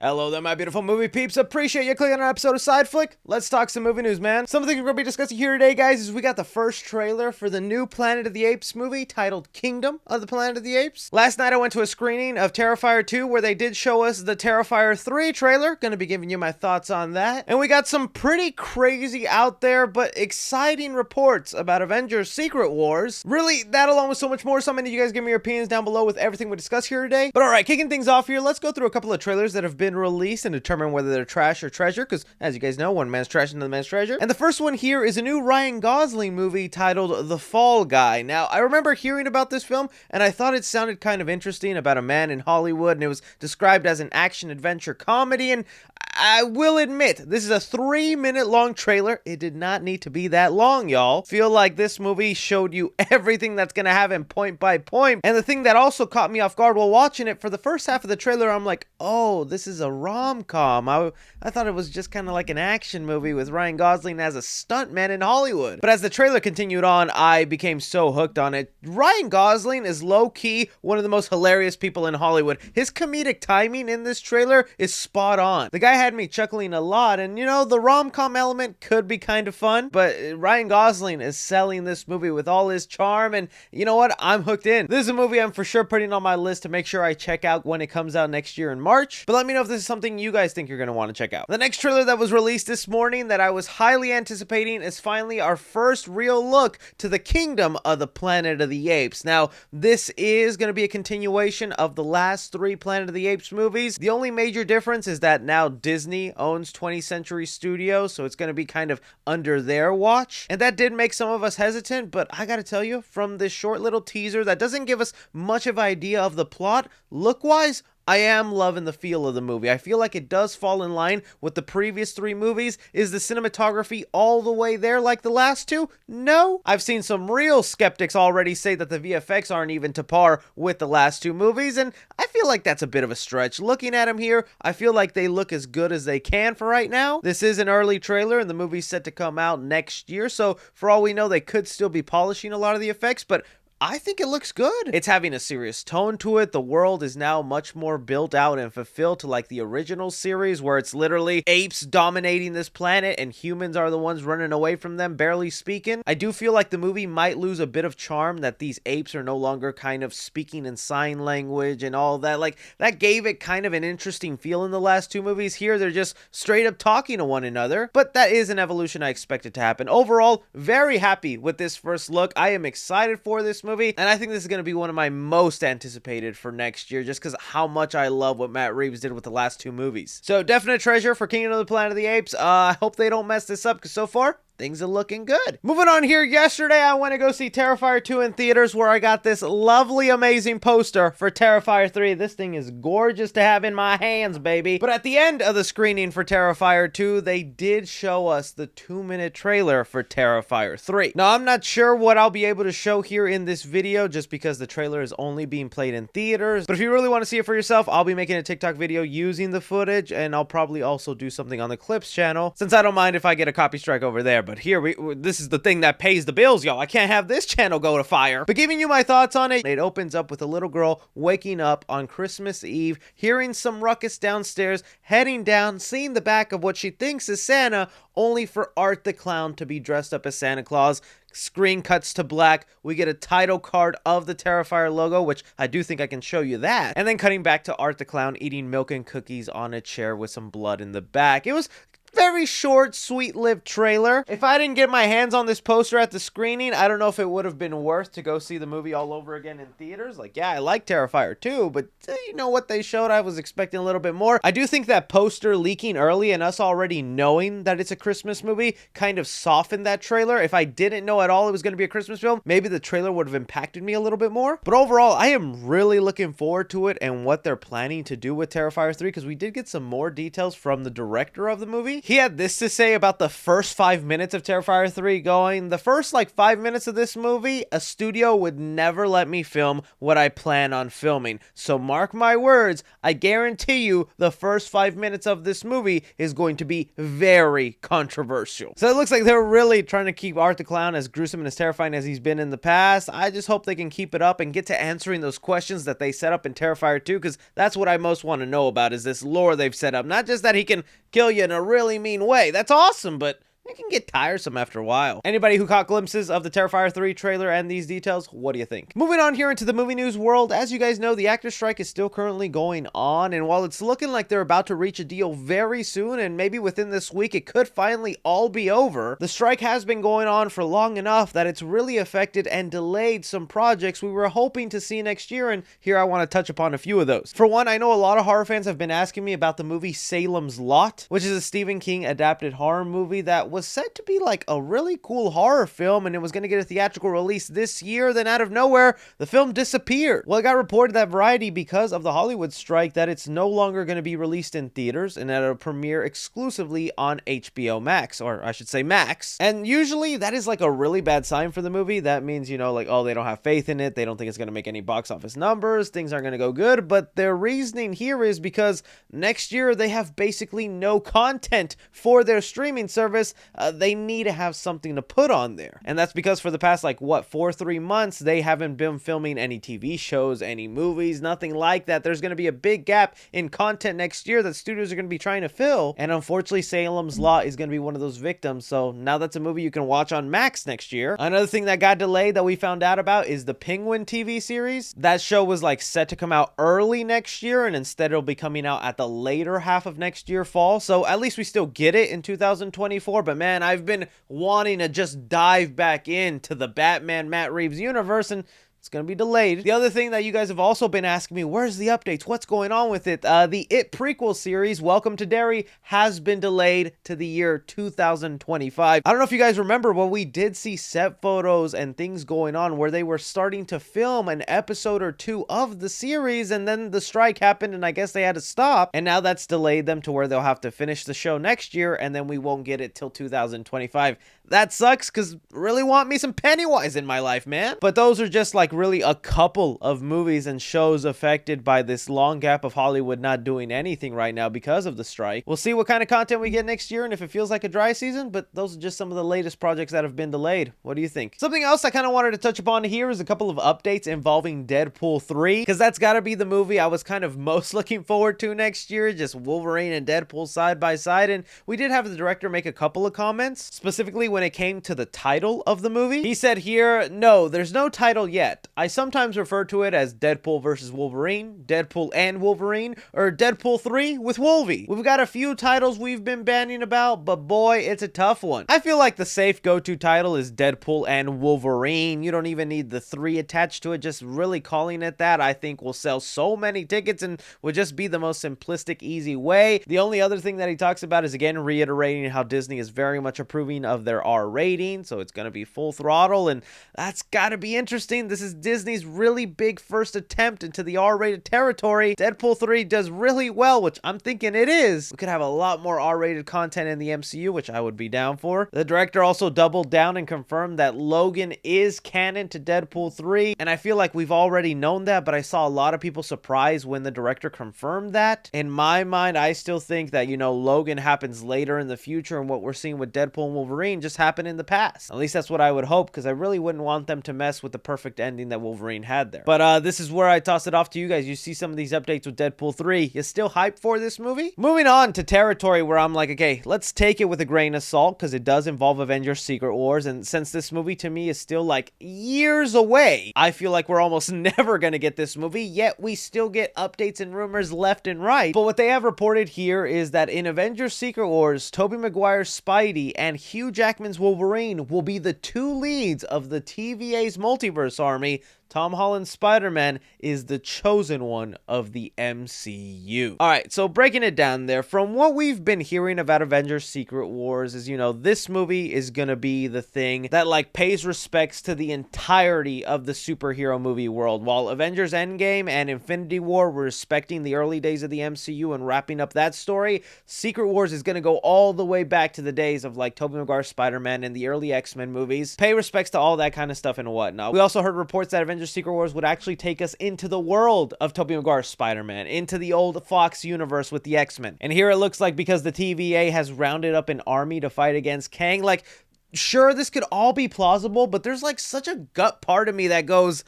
Hello there, my beautiful movie peeps. Appreciate you clicking on an episode of Side Flick. Let's talk some movie news, man. Some of the things we're going to be discussing here today, guys, is we got the first trailer for the new Planet of the Apes movie titled Kingdom of the Planet of the Apes. Last night I went to a screening of Terrifier 2 where they did show us the Terrifier 3 trailer. Going to be giving you my thoughts on that. And we got some pretty crazy out there but exciting reports about Avengers Secret Wars. Really, that along with so much more. So many of you guys give me your opinions down below with everything we discuss here today. But alright, kicking things off here, let's go through a couple of trailers that have been released and determine whether they're trash or treasure, because as you guys know, one man's trash and another man's treasure. And the first one here is a new Ryan Gosling movie titled The Fall Guy. Now, I remember hearing about this film and I thought it sounded kind of interesting about a man in Hollywood, and it was described as an action-adventure comedy, and I will admit, this is a 3-minute long trailer. It did not need to be that long, y'all. Feel like this movie showed you everything that's gonna happen point by point. And the thing that also caught me off guard while watching it, for the first half of the trailer, I'm like, oh, this is a rom-com. I thought it was just kind of like an action movie with Ryan Gosling as a stuntman in Hollywood. But as the trailer continued on, I became so hooked on it. Ryan Gosling is low-key one of the most hilarious people in Hollywood. His comedic timing in this trailer is spot on. The guy had me chuckling a lot, and you know, the rom-com element could be kind of fun, but Ryan Gosling is selling this movie with all his charm, and you know what? I'm hooked in. This is a movie I'm for sure putting on my list to make sure I check out when it comes out next year in March, but let me know if this is something you guys think you're going to want to check out. The next trailer that was released this morning that I was highly anticipating is finally our first real look to the Kingdom of the Planet of the Apes. Now, this is going to be a continuation of the last 3 Planet of the Apes movies. The only major difference is that now Disney owns 20th Century Studios, so it's going to be kind of under their watch. And that did make some of us hesitant, but I gotta tell you, from this short little teaser that doesn't give us much of an idea of the plot, look-wise, I am loving the feel of the movie. I feel like it does fall in line with the previous 3 movies. Is the cinematography all the way there like the last 2? No. I've seen some real skeptics already say that the VFX aren't even to par with the last 2 movies, and I feel like that's a bit of a stretch. Looking at them here, I feel like they look as good as they can for right now. This is an early trailer, and the movie's set to come out next year, so for all we know, they could still be polishing a lot of the effects, but I think it looks good. It's having a serious tone to it. The world is now much more built out and fulfilled to like the original series, where it's literally apes dominating this planet and humans are the ones running away from them, barely speaking. I do feel like the movie might lose a bit of charm that these apes are no longer kind of speaking in sign language and all that. Like, that gave it kind of an interesting feel in the last 2 movies. Here, they're just straight up talking to one another, but that is an evolution I expected to happen. Overall, very happy with this first look. I am excited for this movie, and I think this is going to be one of my most anticipated for next year, just because how much I love what Matt Reeves did with the last 2 movies. So definite treasure for Kingdom of the Planet of the Apes. I hope they don't mess this up, because so far things are looking good. Moving on here, yesterday I went to go see Terrifier 2 in theaters, where I got this lovely, amazing poster for Terrifier 3. This thing is gorgeous to have in my hands, baby. But at the end of the screening for Terrifier 2, they did show us the 2-minute trailer for Terrifier 3. Now, I'm not sure what I'll be able to show here in this video, just because the trailer is only being played in theaters. But if you really want to see it for yourself, I'll be making a TikTok video using the footage, and I'll probably also do something on the Clips channel, since I don't mind if I get a copy strike over there. But here, this is the thing that pays the bills, y'all. I can't have this channel go to fire. But giving you my thoughts on it, it opens up with a little girl waking up on Christmas Eve, hearing some ruckus downstairs, heading down, seeing the back of what she thinks is Santa, only for Art the Clown to be dressed up as Santa Claus. Screen cuts to black. We get a title card of the Terrifier logo, which I do think I can show you that. And then cutting back to Art the Clown eating milk and cookies on a chair with some blood in the back. It was very short, sweet-lived trailer. If I didn't get my hands on this poster at the screening, I don't know if it would have been worth to go see the movie all over again in theaters. Like, yeah, I like Terrifier 2, but you know what they showed? I was expecting a little bit more. I do think that poster leaking early and us already knowing that it's a Christmas movie kind of softened that trailer. If I didn't know at all it was going to be a Christmas film, maybe the trailer would have impacted me a little bit more. But overall, I am really looking forward to it and what they're planning to do with Terrifier 3, because we did get some more details from the director of the movie. movie. He had this to say about the first 5 minutes of Terrifier 3 going, the first like 5 minutes of this movie, a studio would never let me film what I plan on filming. So mark my words, I guarantee you the first 5 minutes of this movie is going to be very controversial. So it looks like they're really trying to keep Art the Clown as gruesome and as terrifying as he's been in the past. I just hope they can keep it up and get to answering those questions that they set up in Terrifier 2, because that's what I most want to know about, is this lore they've set up. Not just that he can kill you in a really mean way. That's awesome, but it can get tiresome after a while. Anybody who caught glimpses of the Terrifier 3 trailer and these details, what do you think? Moving on here into the movie news world, as you guys know, the actor strike is still currently going on, and while it's looking like they're about to reach a deal very soon, and maybe within this week it could finally all be over, the strike has been going on for long enough that it's really affected and delayed some projects we were hoping to see next year, and here I want to touch upon a few of those. For one, I know a lot of horror fans have been asking me about the movie Salem's Lot, which is a Stephen King adapted horror movie that was said to be like a really cool horror film, and it was going to get a theatrical release this year. Then out of nowhere, the film disappeared. Well, it got reported that Variety, because of the Hollywood strike, that it's no longer going to be released in theaters and that it'll premiere exclusively on HBO Max, or I should say Max. And usually that is like a really bad sign for the movie. That means, you know, like, oh, they don't have faith in it. They don't think it's going to make any box office numbers. Things aren't going to go good. But their reasoning here is because next year they have basically no content for their streaming service. They need to have something to put on there. And that's because for the past, like, what, 3 months, they haven't been filming any TV shows, any movies, nothing like that. There's going to be a big gap in content next year that studios are going to be trying to fill. And unfortunately, Salem's Lot is going to be one of those victims. So now that's a movie you can watch on Max next year. Another thing that got delayed that we found out about is the Penguin TV series. That show was like set to come out early next year, and instead it'll be coming out at the later half of next year fall. So at least we still get it in 2024. But man, I've been wanting to just dive back into the Batman Matt Reeves universe, and it's going to be delayed. The other thing that you guys have also been asking me, where's the updates? What's going on with it? The It prequel series, Welcome to Derry, has been delayed to the year 2025. I don't know if you guys remember, but we did see set photos and things going on where they were starting to film an episode or two of the series, and then the strike happened, and I guess they had to stop. And now that's delayed them to where they'll have to finish the show next year, and then we won't get it till 2025. That sucks, because really want me some Pennywise in my life, man. But those are just like really a couple of movies and shows affected by this long gap of Hollywood not doing anything right now because of the strike. We'll see what kind of content we get next year and if it feels like a dry season, but those are just some of the latest projects that have been delayed. What do you think? Something else I kind of wanted to touch upon here is a couple of updates involving Deadpool 3, because that's got to be the movie I was kind of most looking forward to next year, just Wolverine and Deadpool side by side. And we did have the director make a couple of comments, specifically when it came to the title of the movie. He said here, no, there's no title yet. I sometimes refer to it as Deadpool versus Wolverine, Deadpool and Wolverine, or Deadpool 3 with Wolvie. We've got a few titles we've been banning about, but boy, it's a tough one. I feel like the safe go-to title is Deadpool and Wolverine. You don't even need the 3 attached to it. Just really calling it that, I think, will sell so many tickets and would just be the most simplistic, easy way. The only other thing that he talks about is, again, reiterating how Disney is very much approving of their R rating, so it's going to be full throttle, and that's got to be interesting. This is Disney's really big first attempt into the R-rated territory. Deadpool 3 does really well, which I'm thinking it is. We could have a lot more R-rated content in the MCU, which I would be down for. The director also doubled down and confirmed that Logan is canon to Deadpool 3, and I feel like we've already known that, but I saw a lot of people surprised when the director confirmed that. In my mind, I still think that, you know, Logan happens later in the future, and what we're seeing with Deadpool and Wolverine just happened in the past. At least that's what I would hope, because I really wouldn't want them to mess with the perfect ending that Wolverine had there. But this is where I toss it off to you guys. You see some of these updates with Deadpool 3. You still hyped for this movie? Moving on to territory where I'm like, okay, let's take it with a grain of salt, because it does involve Avengers Secret Wars, and since this movie to me is still like years away, I feel like we're almost never gonna get this movie, yet we still get updates and rumors left and right. But what they have reported here is that in Avengers Secret Wars, Tobey Maguire's Spidey and Hugh Jackman's Wolverine will be the 2 leads of the TVA's multiverse army Tom Holland's Spider-Man is the chosen one of the MCU. Alright, so breaking it down there, from what we've been hearing about Avengers Secret Wars is, this movie is gonna be the thing that, like, pays respects to the entirety of the superhero movie world. While Avengers Endgame and Infinity War were respecting the early days of the MCU and wrapping up that story, Secret Wars is gonna go all the way back to the days of, like, Tobey Maguire's Spider-Man and the early X-Men movies. Pay respects to all that kind of stuff and whatnot. We also heard reports that Avengers Secret Wars would actually take us into the world of Tobey Maguire's Spider-Man, into the old Fox universe with the X-Men. And here it looks like, because the TVA has rounded up an army to fight against Kang, like, sure, this could all be plausible, but there's, like, such a gut part of me that goes,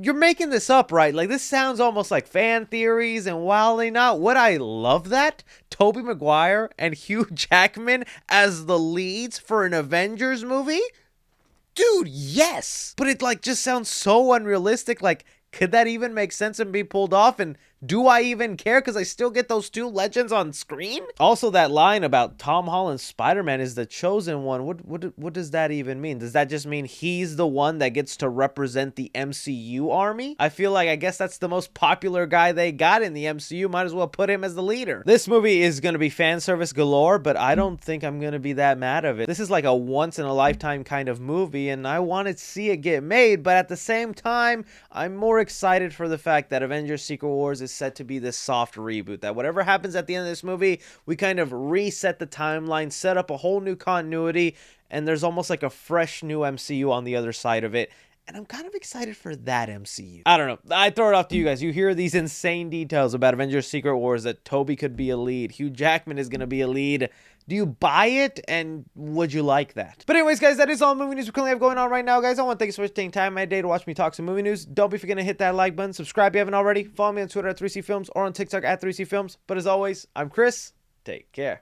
you're making this up, right? Like, this sounds almost like fan theories, and wildly not. Would I love that? Tobey Maguire and Hugh Jackman as the leads for an Avengers movie? Dude, yes! But it, like, just sounds so unrealistic. Like, could that even make sense and be pulled off? And do I even care? Because I still get those two legends on screen? Also, that line about Tom Holland's Spider-Man is the chosen one. What does that even mean? Does that just mean he's the one that gets to represent the MCU army? I feel like, I guess that's the most popular guy they got in the MCU. Might as well put him as the leader. This movie is going to be fan service galore, but I don't think I'm going to be that mad of it. This is like a once-in-a-lifetime kind of movie, and I want to see it get made, but at the same time, I'm more excited for the fact that Avengers Secret Wars is set to be this soft reboot, that whatever happens at the end of this movie, we kind of reset the timeline, set up a whole new continuity, and there's almost like a fresh new MCU on the other side of it. And I'm kind of excited for that MCU. I don't know. I throw it off to you guys. You hear these insane details about Avengers Secret Wars, that Tobey could be a lead, Hugh Jackman is going to be a lead. Do you buy it? And would you like that? But anyways, guys, that is all movie news we currently have going on right now, guys. I want to thank you so much for taking time in my day to watch me talk some movie news. Don't be forgetting to hit that like button. Subscribe if you haven't already. Follow me on Twitter at 3CFilms or on TikTok at 3CFilms. But as always, I'm Chris. Take care.